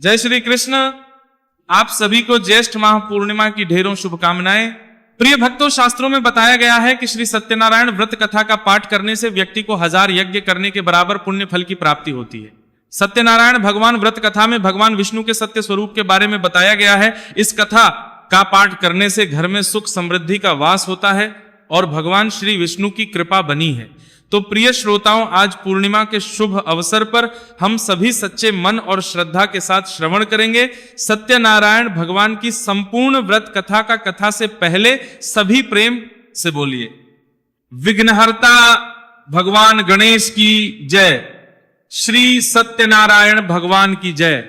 जय श्री कृष्ण। आप सभी को ज्येष्ठ माह पूर्णिमा की ढेरों शुभकामनाएं। प्रिय भक्तों, शास्त्रों में बताया गया है कि श्री सत्यनारायण व्रत कथा का पाठ करने से व्यक्ति को 1000 यज्ञ करने के बराबर पुण्य फल की प्राप्ति होती है। सत्यनारायण भगवान व्रत कथा में भगवान विष्णु के सत्य स्वरूप के बारे में बताया गया है। इस कथा का पाठ करने से घर में सुख समृद्धि का वास होता है और भगवान श्री विष्णु की कृपा बनी है। तो प्रिय श्रोताओं, आज पूर्णिमा के शुभ अवसर पर हम सभी सच्चे मन और श्रद्धा के साथ श्रवण करेंगे सत्यनारायण भगवान की संपूर्ण व्रत कथा का। कथा से पहले सभी प्रेम से बोलिए विघ्नहर्ता भगवान गणेश की जय, श्री सत्यनारायण भगवान की जय।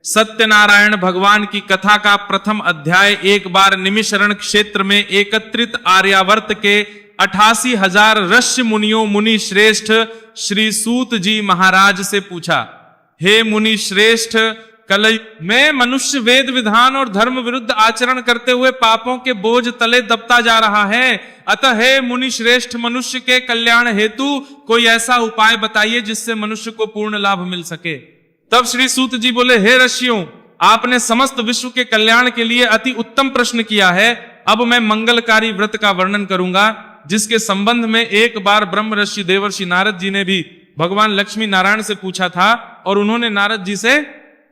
सत्यनारायण भगवान की कथा का प्रथम अध्याय एक बार निमिषरण क्षेत्र में एकत्रित आर्यावर्त के 88,000 ऋषि मुनियों मुनि श्रेष्ठ श्री सूत जी महाराज से पूछा, हे मुनि श्रेष्ठ, कलयुग में मनुष्य वेद विधान और धर्म विरुद्ध आचरण करते हुए पापों के बोझ तले दबता जा रहा है। अतः हे मुनि श्रेष्ठ, मनुष्य के कल्याण हेतु कोई ऐसा उपाय बताइए जिससे मनुष्य को पूर्ण लाभ मिल सके। तब श्री सूत जी बोले, हे ऋषियों, आपने समस्त विश्व के कल्याण के लिए अति उत्तम प्रश्न किया है। अब मैं मंगलकारी व्रत का वर्णन करूंगा जिसके संबंध में एक बार ब्रह्म ऋषि देवर्षि नारद जी ने भी भगवान लक्ष्मी नारायण से पूछा था और उन्होंने नारद जी से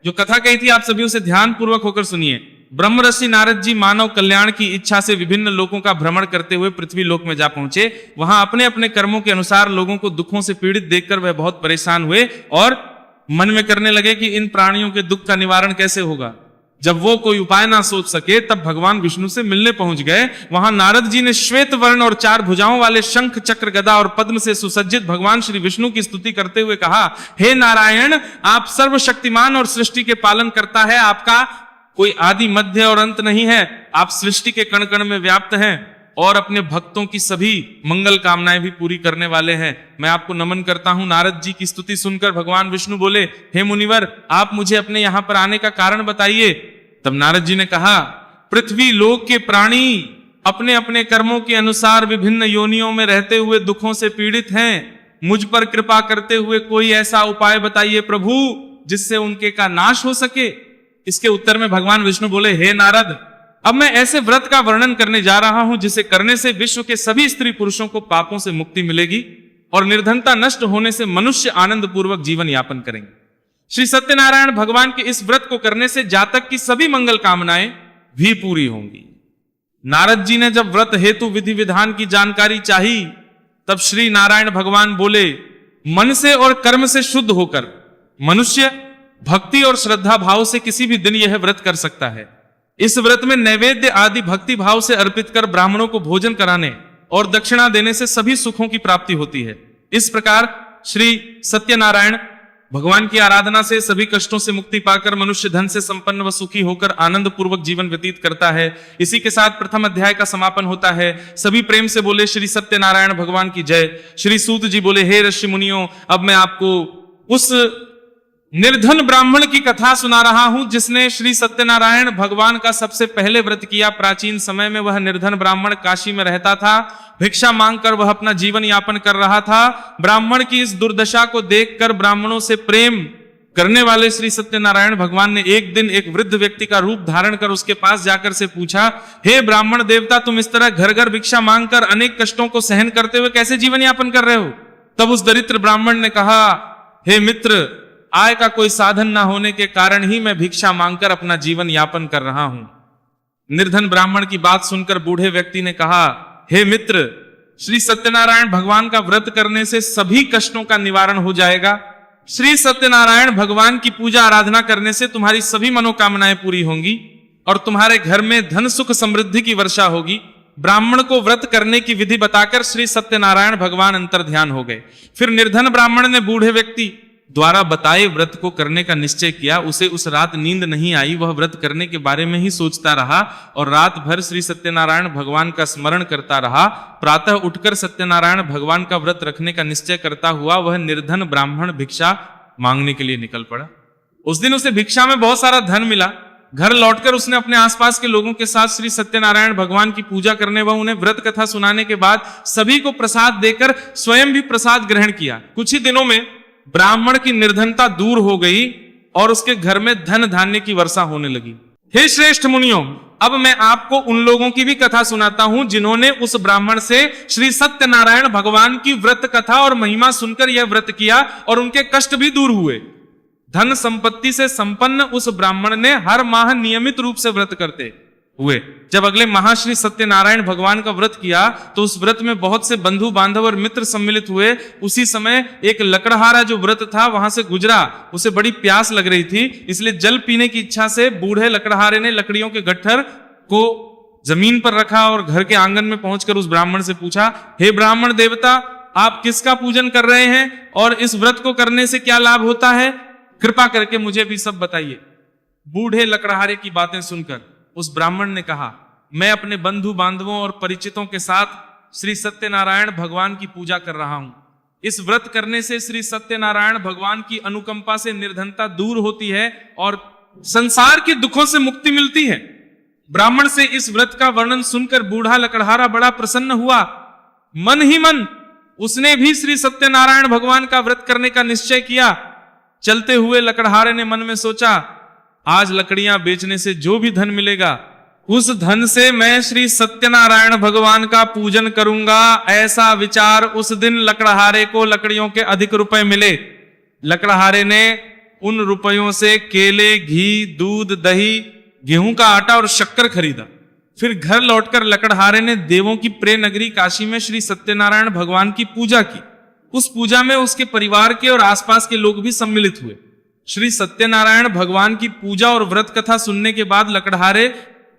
जो कथा कही थी, आप सभी उसे ध्यान पूर्वक होकर सुनिए। ब्रह्म ऋषि नारद जी मानव कल्याण की इच्छा से विभिन्न लोकों का भ्रमण करते हुए पृथ्वी लोक में जा पहुंचे। वहां अपने अपने कर्मों के अनुसार लोगों को दुखों से पीड़ित देखकर वह बहुत परेशान हुए और मन में करने लगे कि इन प्राणियों के दुख का निवारण कैसे होगा। जब वो कोई उपाय ना सोच सके तब भगवान विष्णु से मिलने पहुंच गए। वहां नारद जी ने श्वेत वर्ण और 4 भुजाओं वाले शंख चक्र गदा और पद्म से सुसज्जित भगवान श्री विष्णु की स्तुति करते हुए कहा, हे नारायण, आप सर्वशक्तिमान और सृष्टि के पालन करता है। आपका कोई आदि मध्य और अंत नहीं है। आप सृष्टि के कण कण में व्याप्त हैं और अपने भक्तों की सभी मंगल कामनाएं भी पूरी करने वाले हैं। मैं आपको नमन करता हूं। नारद जी की स्तुति सुनकर भगवान विष्णु बोले, हे मुनिवर, आप मुझे अपने यहां पर आने का कारण बताइए। तब नारद जी ने कहा, पृथ्वी लोक के प्राणी अपने अपने कर्मों के अनुसार विभिन्न योनियों में रहते हुए दुखों से पीड़ित हैं। मुझ पर कृपा करते हुए कोई ऐसा उपाय बताइए प्रभु जिससे उनके का नाश हो सके। इसके उत्तर में भगवान विष्णु बोले, हे नारद, अब मैं ऐसे व्रत का वर्णन करने जा रहा हूं जिसे करने से विश्व के सभी स्त्री पुरुषों को पापों से मुक्ति मिलेगी और निर्धनता नष्ट होने से मनुष्य आनंद पूर्वक जीवन यापन करेंगे। श्री सत्यनारायण भगवान के इस व्रत को करने से जातक की सभी मंगल कामनाएं भी पूरी होंगी। नारद जी ने जब व्रत हेतु विधि विधान की जानकारी चाही तब श्री नारायण भगवान बोले, मन से और कर्म से शुद्ध होकर मनुष्य भक्ति और श्रद्धा भाव से किसी भी दिन यह व्रत कर सकता है। इस व्रत में नैवेद्य आदि भक्ति भाव से अर्पित कर ब्राह्मणों को भोजन कराने और दक्षिणा देने से सभी सुखों की प्राप्ति होती है। इस प्रकार श्री सत्यनारायण भगवान की आराधना से सभी कष्टों से मुक्ति पाकर मनुष्य धन से संपन्न व सुखी होकर आनंद पूर्वक जीवन व्यतीत करता है। इसी के साथ प्रथम अध्याय का समापन होता है। सभी प्रेम से बोले श्री सत्यनारायण भगवान की जय। श्री सूत जी बोले, हे ऋषि मुनियों, अब मैं आपको उस निर्धन ब्राह्मण की कथा सुना रहा हूं जिसने श्री सत्यनारायण भगवान का सबसे पहले व्रत किया। प्राचीन समय में वह निर्धन ब्राह्मण काशी में रहता था। भिक्षा मांगकर वह अपना जीवन यापन कर रहा था। ब्राह्मण की इस दुर्दशा को देखकर ब्राह्मणों से प्रेम करने वाले श्री सत्यनारायण भगवान ने एक दिन एक वृद्ध व्यक्ति का रूप धारण कर उसके पास जाकर से पूछा, हे ब्राह्मण देवता, तुम इस तरह घर घर भिक्षा मांगकर अनेक कष्टों को सहन करते हुए कैसे जीवन यापन कर रहे हो? तब उस दरिद्र ब्राह्मण ने कहा, हे मित्र, आय का कोई साधन ना होने के कारण ही मैं भिक्षा मांगकर अपना जीवन यापन कर रहा हूं। निर्धन ब्राह्मण की बात सुनकर बूढ़े व्यक्ति ने कहा, हे मित्र, श्री सत्यनारायण भगवान का व्रत करने से सभी कष्टों का निवारण हो जाएगा। श्री सत्यनारायण भगवान की पूजा आराधना करने से तुम्हारी सभी मनोकामनाएं पूरी होंगी और तुम्हारे घर में धन सुख समृद्धि की वर्षा होगी। ब्राह्मण को व्रत करने की विधि बताकर श्री सत्यनारायण भगवान अंतर ध्यान हो गए। फिर निर्धन ब्राह्मण ने बूढ़े व्यक्ति द्वारा बताए व्रत को करने का निश्चय किया। उसे उस रात नींद नहीं आई। वह व्रत करने के बारे में ही सोचता रहा और रात भर श्री सत्यनारायण भगवान का स्मरण करता रहा। प्रातः उठकर सत्यनारायण भगवान का व्रत रखने का निश्चय करता हुआ वह निर्धन ब्राह्मण भिक्षा मांगने के लिए निकल पड़ा। उस दिन उसे भिक्षा में बहुत सारा धन मिला। घर लौटकर उसने अपने आसपास के लोगों के साथ श्री सत्यनारायण भगवान की पूजा करने व उन्हें व्रत कथा सुनाने के बाद सभी को प्रसाद देकर स्वयं भी प्रसाद ग्रहण किया। कुछ ही दिनों में ब्राह्मण की निर्धनता दूर हो गई और उसके घर में धन धान्य की वर्षा होने लगी। हे श्रेष्ठ मुनियों, अब मैं आपको उन लोगों की भी कथा सुनाता हूं जिन्होंने उस ब्राह्मण से श्री सत्यनारायण भगवान की व्रत कथा और महिमा सुनकर यह व्रत किया और उनके कष्ट भी दूर हुए। धन संपत्ति से संपन्न उस ब्राह्मण ने हर माह नियमित रूप से व्रत करते हुए जब अगले माह श्री सत्यनारायण भगवान का व्रत किया तो उस व्रत में बहुत से बंधु बांधव और मित्र सम्मिलित हुए। उसी समय एक लकड़हारा जो व्रत था वहां से गुजरा। उसे बड़ी प्यास लग रही थी, इसलिए जल पीने की इच्छा से बूढ़े लकड़हारे ने लकड़ियों के गट्ठर को जमीन पर रखा और घर के आंगन में पहुंचकर उस ब्राह्मण से पूछा, हे ब्राह्मण देवता, आप किसका पूजन कर रहे हैं और इस व्रत को करने से क्या लाभ होता है? कृपा करके मुझे भी सब बताइए। बूढ़े लकड़हारे की बातें सुनकर उस ब्राह्मण ने कहा, मैं अपने बंधु बांधवों और परिचितों के साथ श्री सत्यनारायण भगवान की पूजा कर रहा हूं। इस व्रत करने से श्री सत्यनारायण भगवान की अनुकंपा से निर्धनता दूर होती है और संसार के दुखों से मुक्ति मिलती है। ब्राह्मण से इस व्रत का वर्णन सुनकर बूढ़ा लकड़हारा बड़ा प्रसन्न हुआ। मन ही मन उसने भी श्री सत्यनारायण भगवान का व्रत करने का निश्चय किया। चलते हुए लकड़हारे ने मन में सोचा, आज लकड़ियां बेचने से जो भी धन मिलेगा उस धन से मैं श्री सत्यनारायण भगवान का पूजन करूंगा। ऐसा विचार उस दिन लकड़हारे को लकड़ियों के अधिक रुपए मिले। लकड़हारे ने उन रुपयों से केले, घी, दूध, दही, गेहूं का आटा और शक्कर खरीदा। फिर घर लौटकर लकड़हारे ने देवों की प्रिय नगरी काशी में श्री सत्यनारायण भगवान की पूजा की। उस पूजा में उसके परिवार के और आसपास के लोग भी सम्मिलित हुए। श्री सत्यनारायण भगवान की पूजा और व्रत कथा सुनने के बाद लकड़हारे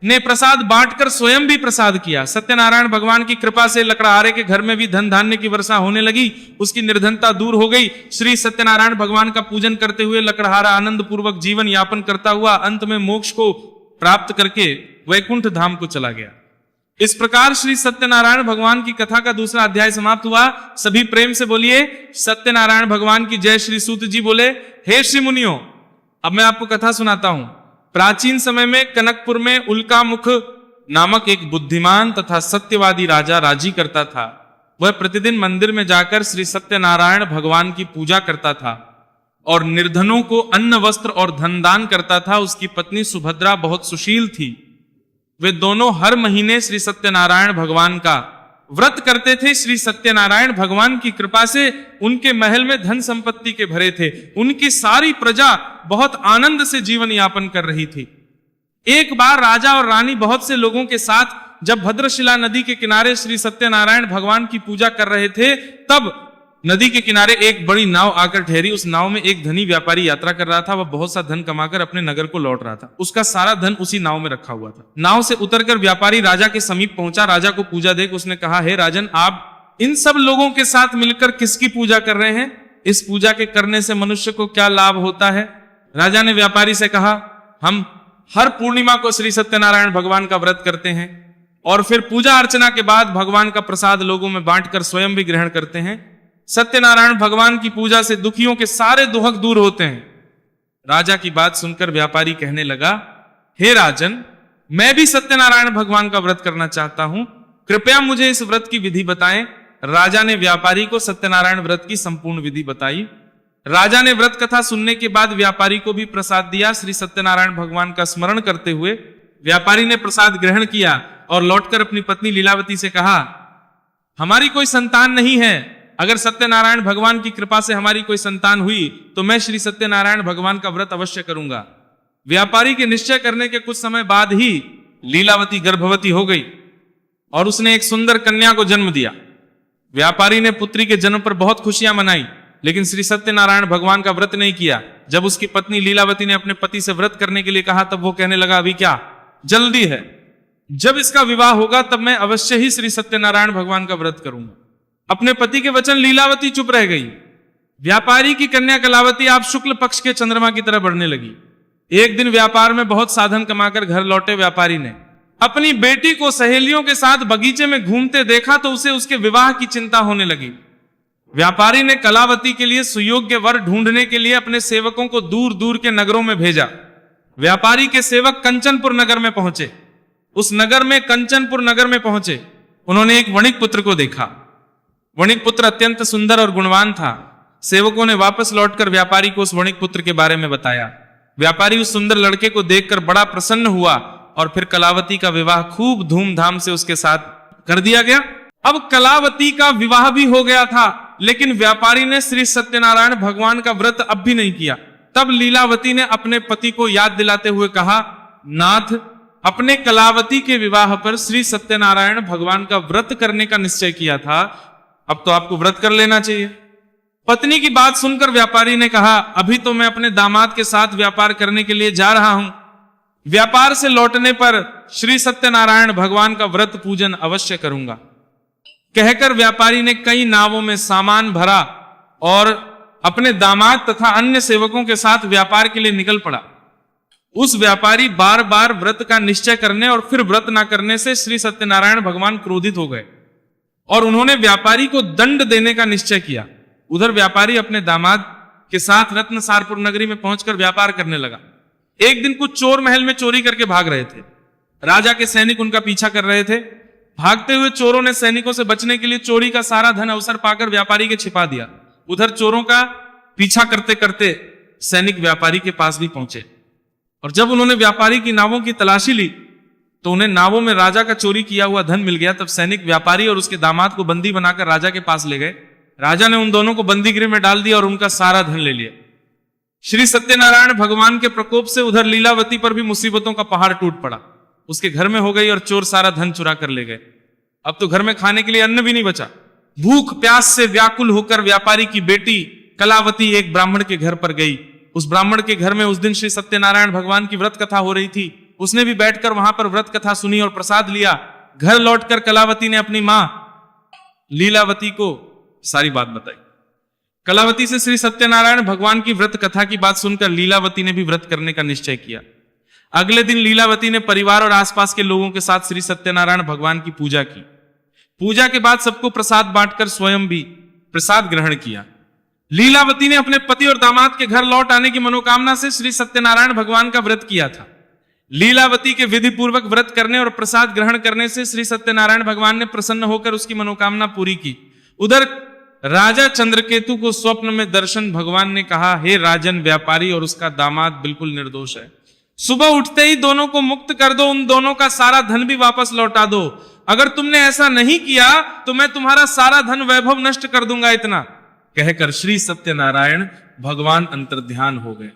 ने प्रसाद बांटकर स्वयं भी प्रसाद किया। सत्यनारायण भगवान की कृपा से लकड़हारे के घर में भी धन धान्य की वर्षा होने लगी। उसकी निर्धनता दूर हो गई। श्री सत्यनारायण भगवान का पूजन करते हुए लकड़हारा आनंद पूर्वक जीवन यापन करता हुआ अंत में मोक्ष को प्राप्त करके वैकुंठ धाम को चला गया। इस प्रकार श्री सत्यनारायण भगवान की कथा का दूसरा अध्याय समाप्त हुआ। सभी प्रेम से बोलिए सत्यनारायण भगवान की जय। श्री सूत जी बोले, हे श्री मुनियों, अब मैं आपको कथा सुनाता हूं। प्राचीन समय में कनकपुर में उल्कामुख नामक एक बुद्धिमान तथा सत्यवादी राजा राजी करता था। वह प्रतिदिन मंदिर में जाकर श्री सत्यनारायण भगवान की पूजा करता था और निर्धनों को अन्न, वस्त्र और धन दान करता था। उसकी पत्नी सुभद्रा बहुत सुशील थी। वे दोनों हर महीने श्री सत्यनारायण भगवान का व्रत करते थे। श्री सत्यनारायण भगवान की कृपा से उनके महल में धन संपत्ति के भरे थे। उनकी सारी प्रजा बहुत आनंद से जीवन यापन कर रही थी। एक बार राजा और रानी बहुत से लोगों के साथ जब भद्रशिला नदी के किनारे श्री सत्यनारायण भगवान की पूजा कर रहे थे, तब नदी के किनारे एक बड़ी नाव आकर ठहरी। उस नाव में एक धनी व्यापारी यात्रा कर रहा था। वह बहुत सा धन कमाकर अपने नगर को लौट रहा था। उसका सारा धन उसी नाव में रखा हुआ था। नाव से उतरकर व्यापारी राजा के समीप पहुंचा। राजा को पूजा देख उसने कहा, हे राजन, आप इन सब लोगों के साथ मिलकर किसकी पूजा कर रहे हैं? इस पूजा के करने से मनुष्य को क्या लाभ होता है? राजा ने व्यापारी से कहा, हम हर पूर्णिमा को श्री सत्यनारायण भगवान का व्रत करते हैं और फिर पूजा अर्चना के बाद भगवान का प्रसाद लोगों में बांटकर स्वयं भी ग्रहण करते हैं। सत्यनारायण भगवान की पूजा से दुखियों के सारे दुख दूर होते हैं। राजा की बात सुनकर व्यापारी कहने लगा, हे राजन, मैं भी सत्यनारायण भगवान का व्रत करना चाहता हूं। कृपया मुझे इस व्रत की विधि बताएं। राजा ने व्यापारी को सत्यनारायण व्रत की संपूर्ण विधि बताई। राजा ने व्रत कथा सुनने के बाद व्यापारी को भी प्रसाद दिया। श्री सत्यनारायण भगवान का स्मरण करते हुए व्यापारी ने प्रसाद ग्रहण किया और लौटकर अपनी पत्नी लीलावती से कहा, हमारी कोई संतान नहीं है। अगर सत्यनारायण भगवान की कृपा से हमारी कोई संतान हुई तो मैं श्री सत्यनारायण भगवान का व्रत अवश्य करूंगा। व्यापारी के निश्चय करने के कुछ समय बाद ही लीलावती गर्भवती हो गई और उसने एक सुंदर कन्या को जन्म दिया। व्यापारी ने पुत्री के जन्म पर बहुत खुशियां मनाई, लेकिन श्री सत्यनारायण भगवान का व्रत नहीं किया। जब उसकी पत्नी लीलावती ने अपने पति से व्रत करने के लिए कहा, तब वो कहने लगा, अभी क्या जल्दी है, जब इसका विवाह होगा तब मैं अवश्य ही श्री सत्यनारायण भगवान का व्रत करूंगा। अपने पति के वचन लीलावती चुप रह गई। व्यापारी की कन्या कलावती आप शुक्ल पक्ष के चंद्रमा की तरह बढ़ने लगी। एक दिन व्यापार में बहुत साधन कमाकर घर लौटे व्यापारी ने अपनी बेटी को सहेलियों के साथ बगीचे में घूमते देखा तो उसे उसके विवाह की चिंता होने लगी। व्यापारी ने कलावती के लिए सुयोग्य वर ढूंढने के लिए अपने सेवकों को दूर दूर के नगरों में भेजा। व्यापारी के सेवक कंचनपुर नगर में पहुंचे। उस नगर में कंचनपुर नगर में पहुंचे, उन्होंने एक वणिक पुत्र को देखा। वणिक पुत्र अत्यंत सुंदर और गुणवान था। सेवकों ने वापस लौटकर व्यापारी को उस वणिक पुत्र के बारे में बताया। व्यापारी उस सुंदर लड़के को देखकर बड़ा प्रसन्न हुआ और फिर कलावती का विवाह खूब धूमधाम से उसके साथ कर दिया गया। अब कलावती का विवाह भी हो गया था, लेकिन व्यापारी ने श्री सत्यनारायण भगवान का व्रत अब भी नहीं किया। तब लीलावती ने अपने पति को याद दिलाते हुए कहा, नाथ, अपने कलावती के विवाह पर श्री सत्यनारायण भगवान का व्रत करने का निश्चय किया था, अब तो आपको व्रत कर लेना चाहिए। पत्नी की बात सुनकर व्यापारी ने कहा, अभी तो मैं अपने दामाद के साथ व्यापार करने के लिए जा रहा हूं, व्यापार से लौटने पर श्री सत्यनारायण भगवान का व्रत पूजन अवश्य करूंगा। कहकर व्यापारी ने कई नावों में सामान भरा और अपने दामाद तथा अन्य सेवकों के साथ व्यापार के लिए निकल पड़ा। उस व्यापारी बार बार व्रत का निश्चय करने और फिर व्रत न करने से श्री सत्यनारायण भगवान क्रोधित हो गए और उन्होंने व्यापारी को दंड देने का निश्चय किया। उधर व्यापारी अपने दामाद के साथ रत्नसारपुर नगरी में पहुंचकर व्यापार करने लगा। एक दिन कुछ चोर महल में चोरी करके भाग रहे थे। राजा के सैनिक उनका पीछा कर रहे थे। भागते हुए चोरों ने सैनिकों से बचने के लिए चोरी का सारा धन अवसर पाकर व्यापारी के छिपा दिया। उधर चोरों का पीछा करते करते सैनिक व्यापारी के पास भी पहुंचे और जब उन्होंने व्यापारी की नावों की तलाशी ली तो उन्हें नावों में राजा का चोरी किया हुआ धन मिल गया। तब सैनिक व्यापारी और उसके दामाद को बंदी बनाकर राजा के पास ले गए। राजा ने उन दोनों को बंदी गृह में डाल दिया और उनका सारा धन ले लिया। श्री सत्यनारायण भगवान के प्रकोप से उधर लीलावती पर भी मुसीबतों का पहाड़ टूट पड़ा। उसके घर में हो गई और चोर सारा धन चुरा कर ले गए। अब तो घर में खाने के लिए अन्न भी नहीं बचा। भूख प्यास से व्याकुल होकर व्यापारी की बेटी कलावती एक ब्राह्मण के घर पर गई। उस ब्राह्मण के घर में उस दिन श्री सत्यनारायण भगवान की व्रत कथा हो रही थी। उसने भी बैठकर वहां पर व्रत कथा सुनी और प्रसाद लिया। घर लौटकर कलावती ने अपनी मां लीलावती को सारी बात बताई। कलावती से श्री सत्यनारायण भगवान की व्रत कथा की बात सुनकर लीलावती ने भी व्रत करने का निश्चय किया। अगले दिन लीलावती ने परिवार और आसपास के लोगों के साथ श्री सत्यनारायण भगवान की पूजा की। पूजा के बाद सबको प्रसाद बांटकर स्वयं भी प्रसाद ग्रहण किया। लीलावती ने अपने पति और दामाद के घर लौट आने की मनोकामना से श्री सत्यनारायण भगवान का व्रत किया था। लीलावती के विधि पूर्वक व्रत करने और प्रसाद ग्रहण करने से श्री सत्यनारायण भगवान ने प्रसन्न होकर उसकी मनोकामना पूरी की। उधर राजा चंद्रकेतु को स्वप्न में दर्शन भगवान ने कहा, हे राजन, व्यापारी और उसका दामाद बिल्कुल निर्दोष है। सुबह उठते ही दोनों को मुक्त कर दो, उन दोनों का सारा धन भी वापस लौटा दो। अगर तुमने ऐसा नहीं किया तो मैं तुम्हारा सारा धन वैभव नष्ट कर दूंगा। इतना कहकर श्री सत्यनारायण भगवान अंतर्ध्यान हो गए।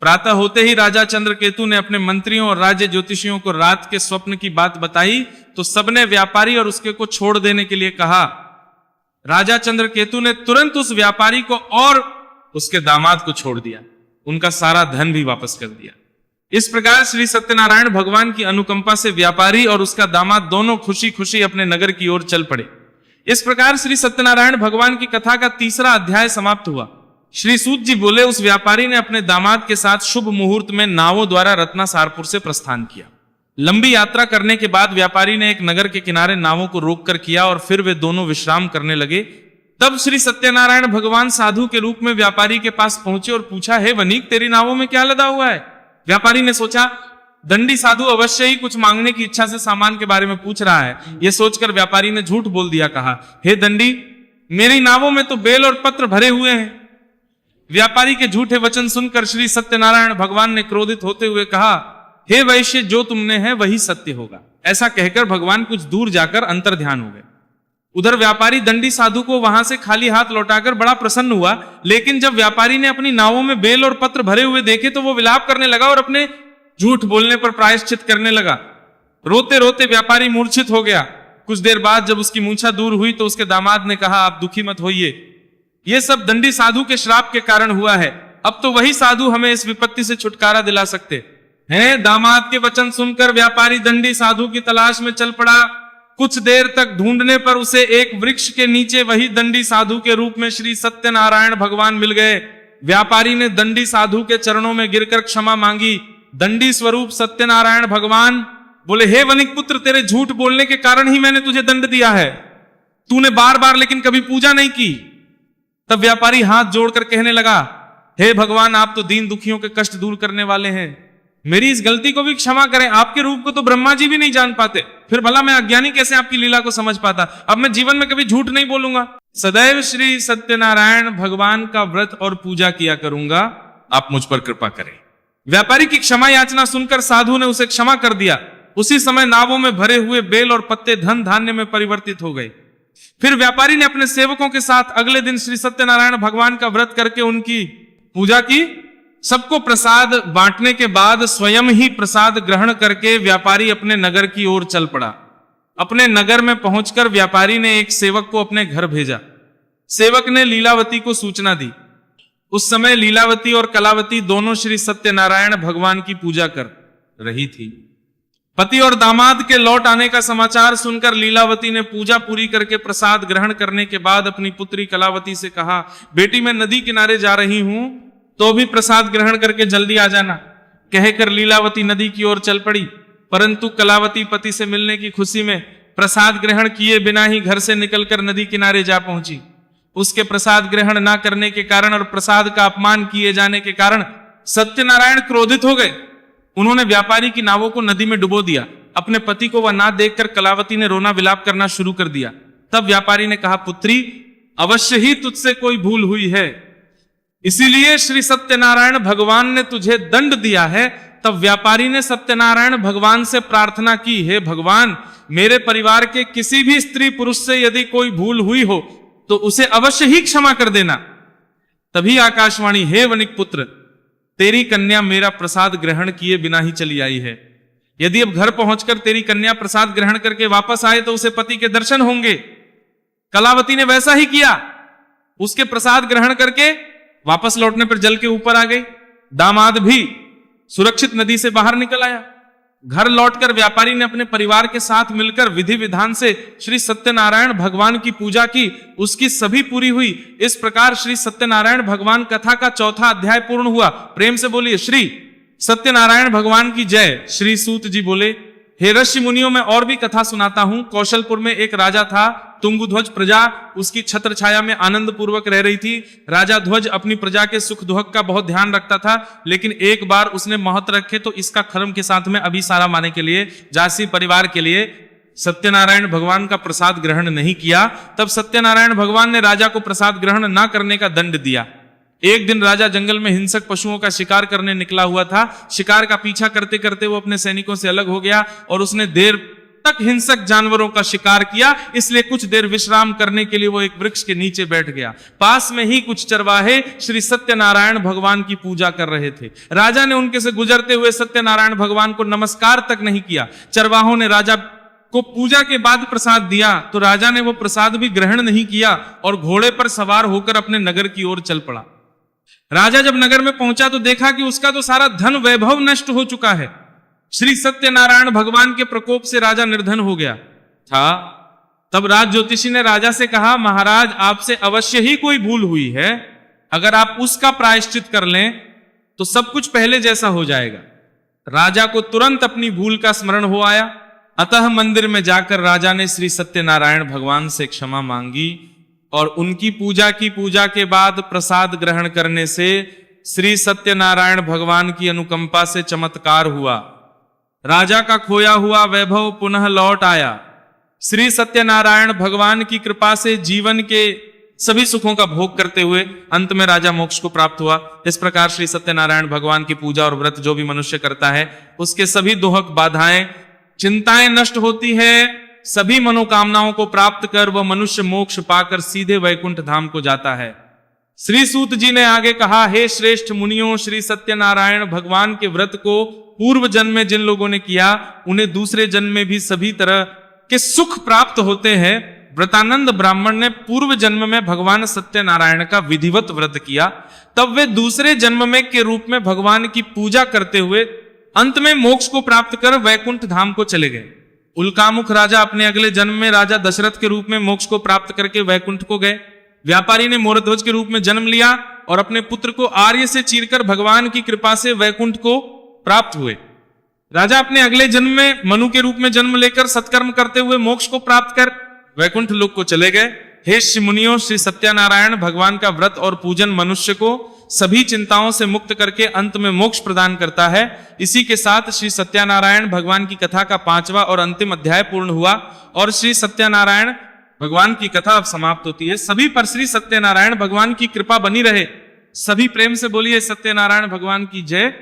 प्रातः होते ही राजा चंद्रकेतु ने अपने मंत्रियों और राज्य ज्योतिषियों को रात के स्वप्न की बात बताई तो सबने व्यापारी और उसके को छोड़ देने के लिए कहा। राजा चंद्रकेतु ने तुरंत उस व्यापारी को और उसके दामाद को छोड़ दिया, उनका सारा धन भी वापस कर दिया। इस प्रकार श्री सत्यनारायण भगवान की अनुकंपा से व्यापारी और उसका दामाद दोनों खुशी खुशी अपने नगर की ओर चल पड़े। इस प्रकार श्री सत्यनारायण भगवान की कथा का तीसरा अध्याय समाप्त हुआ। श्री सूत जी बोले, उस व्यापारी ने अपने दामाद के साथ शुभ मुहूर्त में नावों द्वारा रत्नासारपुर से प्रस्थान किया। लंबी यात्रा करने के बाद व्यापारी ने एक नगर के किनारे नावों को रोककर किया और फिर वे दोनों विश्राम करने लगे। तब श्री सत्यनारायण भगवान साधु के रूप में व्यापारी के पास पहुंचे और पूछा, हे वनीक, तेरी नावों में क्या लदा हुआ है? व्यापारी ने सोचा दंडी साधु अवश्य ही कुछ मांगने की इच्छा से सामान के बारे में पूछ रहा है। यह सोचकर व्यापारी ने झूठ बोल दिया, कहा, हे दंडी, मेरी नावों में तो बेल और पत्र भरे हुए हैं। व्यापारी के झूठे वचन सुनकर श्री सत्यनारायण भगवान ने क्रोधित होते हुए कहा, हे वैश्य, जो तुमने है वही सत्य होगा। ऐसा कहकर भगवान कुछ दूर जाकर अंतर्ध्यान हो गए। उधर व्यापारी दंडी साधु को वहां से खाली हाथ लौटाकर बड़ा प्रसन्न हुआ, लेकिन जब व्यापारी ने अपनी नावों में बेल और पत्र भरे हुए देखे तो वो विलाप करने लगा और अपने झूठ बोलने पर प्रायश्चित करने लगा। रोते रोते व्यापारी मूर्छित हो गया। कुछ देर बाद जब उसकी मूंछा दूर हुई तो उसके दामाद ने कहा, आप दुखी मत होइए, ये सब दंडी साधु के श्राप के कारण हुआ है। अब तो वही साधु हमें इस विपत्ति से छुटकारा दिला सकते हैं। दामाद के वचन सुनकर व्यापारी दंडी साधु की तलाश में चल पड़ा। कुछ देर तक ढूंढने पर उसे एक वृक्ष के नीचे वही दंडी साधु के रूप में श्री सत्यनारायण भगवान मिल गए। व्यापारी ने दंडी साधु के चरणों में गिरकर क्षमा मांगी। दंडी स्वरूप सत्यनारायण भगवान बोले, हे वनिक पुत्र, तेरे झूठ बोलने के कारण ही मैंने तुझे दंड दिया है। तूने बार बार लेकिन कभी पूजा नहीं की। तब व्यापारी हाथ जोड़कर कहने लगा, हे भगवान, आप तो दीन दुखियों के कष्ट दूर करने वाले हैं, मेरी इस गलती को भी क्षमा करें। आपके रूप को तो ब्रह्मा जी भी नहीं जान पाते, फिर भला मैं अज्ञानी कैसे आपकी लीला को समझ पाता। अब मैं जीवन में कभी झूठ नहीं बोलूंगा, सदैव श्री सत्यनारायण भगवान का व्रत और पूजा किया करूंगा। आप मुझ पर कृपा करें। व्यापारी की क्षमा याचना सुनकर साधु ने उसे क्षमा कर दिया। उसी समय नावों में भरे हुए बेल और पत्ते धन धान्य में परिवर्तित हो गए। फिर व्यापारी ने अपने सेवकों के साथ अगले दिन श्री सत्यनारायण भगवान का व्रत करके उनकी पूजा की। सबको प्रसाद बांटने के बाद स्वयं ही प्रसाद ग्रहण करके व्यापारी अपने नगर की ओर चल पड़ा। अपने नगर में पहुंचकर व्यापारी ने एक सेवक को अपने घर भेजा। सेवक ने लीलावती को सूचना दी। उस समय लीलावती और कलावती दोनों श्री सत्यनारायण भगवान की पूजा कर रही थी। पति और दामाद के लौट आने का समाचार सुनकर लीलावती ने पूजा पूरी करके प्रसाद ग्रहण करने के बाद अपनी पुत्री कलावती से कहा, बेटी मैं नदी किनारे जा रही हूं, तो भी प्रसाद ग्रहण करके जल्दी आ जाना। कहकर लीलावती नदी की ओर चल पड़ी, परंतु कलावती पति से मिलने की खुशी में प्रसाद ग्रहण किए बिना ही घर से निकलकर नदी किनारे जा पहुंची। उसके प्रसाद ग्रहण ना करने के कारण और प्रसाद का अपमान किए जाने के कारण सत्यनारायण क्रोधित हो गए। उन्होंने व्यापारी की नावों को नदी में डुबो दिया। अपने पति को वह ना देखकर कलावती ने रोना विलाप करना शुरू कर दिया। तब व्यापारी ने कहा, पुत्री अवश्य ही तुझसे कोई भूल हुई है, इसीलिए श्री सत्यनारायण भगवान ने तुझे दंड दिया है। तब व्यापारी ने सत्यनारायण भगवान से प्रार्थना की, हे भगवान, मेरे परिवार के किसी भी स्त्री पुरुष से यदि कोई भूल हुई हो तो उसे अवश्य ही क्षमा कर देना। तभी आकाशवाणी, हे वणिक पुत्र, तेरी कन्या मेरा प्रसाद ग्रहण किए बिना ही चली आई है। यदि अब घर पहुंचकर तेरी कन्या प्रसाद ग्रहण करके वापस आए तो उसे पति के दर्शन होंगे। कलावती ने वैसा ही किया। उसके प्रसाद ग्रहण करके वापस लौटने पर जल के ऊपर आ गई। दामाद भी सुरक्षित नदी से बाहर निकल आया। घर लौटकर व्यापारी ने अपने परिवार के साथ मिलकर विधि विधान से श्री सत्यनारायण भगवान की पूजा की। उसकी सभी पूरी हुई। इस प्रकार श्री सत्यनारायण भगवान कथा का चौथा अध्याय पूर्ण हुआ। प्रेम से बोलिए श्री सत्यनारायण भगवान की जय। श्री सूत जी बोले, हे ऋषि मुनियों, मैं और भी कथा सुनाता हूं। कौशलपुर में एक राजा था, तुंगध्वज प्रजा उसकी छत्र छाया में आनंद पूर्वक रह रही थी। राजा ध्वज अपनी प्रजा के सुख दुख का बहुत ध्यान रखता था, लेकिन एक बार उसने महत रखे तो इसका खर्म के साथ में अभिसारा माने के लिए जासी परिवार के लिए सत्यनारायण भगवान का प्रसाद ग्रहण नहीं किया। तब सत्यनारायण भगवान ने राजा को प्रसाद ग्रहण ना करने का दंड दिया। एक दिन राजा जंगल में हिंसक पशुओं का शिकार करने निकला हुआ था। शिकार का पीछा करते करते वो अपने सैनिकों से अलग हो गया और उसने देर तक हिंसक जानवरों का शिकार किया। इसलिए कुछ देर विश्राम करने के लिए वो एक वृक्ष के नीचे बैठ गया। पास में ही कुछ चरवाहे श्री सत्यनारायण भगवान की पूजा कर रहे थे। राजा ने उनके से गुजरते हुए सत्यनारायण भगवान को नमस्कार तक नहीं किया। चरवाहों ने राजा को पूजा के बाद प्रसाद दिया तो राजा ने वो प्रसाद भी ग्रहण नहीं किया और घोड़े पर सवार होकर अपने नगर की ओर चल पड़ा। राजा जब नगर में पहुंचा तो देखा कि उसका तो सारा धन वैभव नष्ट हो चुका है। श्री सत्यनारायण भगवान के प्रकोप से राजा निर्धन हो गया था। तब राज ज्योतिषी ने राजा से कहा, महाराज, आपसे अवश्य ही कोई भूल हुई है। अगर आप उसका प्रायश्चित कर लें तो सब कुछ पहले जैसा हो जाएगा। राजा को तुरंत अपनी भूल का स्मरण हो आया। अतः मंदिर में जाकर राजा ने श्री सत्यनारायण भगवान से क्षमा मांगी और उनकी पूजा की। पूजा के बाद प्रसाद ग्रहण करने से श्री सत्यनारायण भगवान की अनुकंपा से चमत्कार हुआ। राजा का खोया हुआ वैभव पुनः लौट आया। श्री सत्यनारायण भगवान की कृपा से जीवन के सभी सुखों का भोग करते हुए अंत में राजा मोक्ष को प्राप्त हुआ। इस प्रकार श्री सत्यनारायण भगवान की पूजा और व्रत जो भी मनुष्य करता है उसके सभी दुहक बाधाएं चिंताएं नष्ट होती है। सभी मनोकामनाओं को प्राप्त कर वह मनुष्य मोक्ष पाकर सीधे वैकुंठ धाम को जाता है। श्री सूत जी ने आगे कहा, हे श्रेष्ठ मुनियों, श्री सत्यनारायण भगवान के व्रत को पूर्व जन्म में जिन लोगों ने किया उन्हें दूसरे जन्म में भी सभी तरह के सुख प्राप्त होते हैं। व्रतानंद ब्राह्मण ने पूर्व जन्म में भगवान सत्यनारायण का विधिवत व्रत किया। तब वे दूसरे जन्म में के रूप में भगवान की पूजा करते हुए अंत में मोक्ष को प्राप्त कर वैकुंठ धाम को चले गए। उल्कामुख राजा अपने अगले जन्म में राजा दशरथ के रूप में मोक्ष को प्राप्त करके वैकुंठ को गए। व्यापारी ने मोरध्वज के रूप में जन्म लिया और अपने पुत्र को आर्य से चीरकर भगवान की कृपा से वैकुंठ को प्राप्त हुए। राजा अपने अगले जन्म में मनु के रूप में जन्म लेकर सत्कर्म करते हुए मोक्ष को प्राप्त कर वैकुंठ लोक को चले गए। हे श्री मुनियों, श्री सत्यनारायण भगवान का व्रत और पूजन मनुष्य को सभी चिंताओं से मुक्त करके अंत में मोक्ष प्रदान करता है। इसी के साथ श्री सत्यनारायण भगवान की कथा का 5वां और अंतिम अध्याय पूर्ण हुआ और श्री सत्यनारायण भगवान की कथा अब समाप्त होती है। सभी पर श्री सत्यनारायण भगवान की कृपा बनी रहे। सभी प्रेम से बोलिए सत्यनारायण भगवान की जय।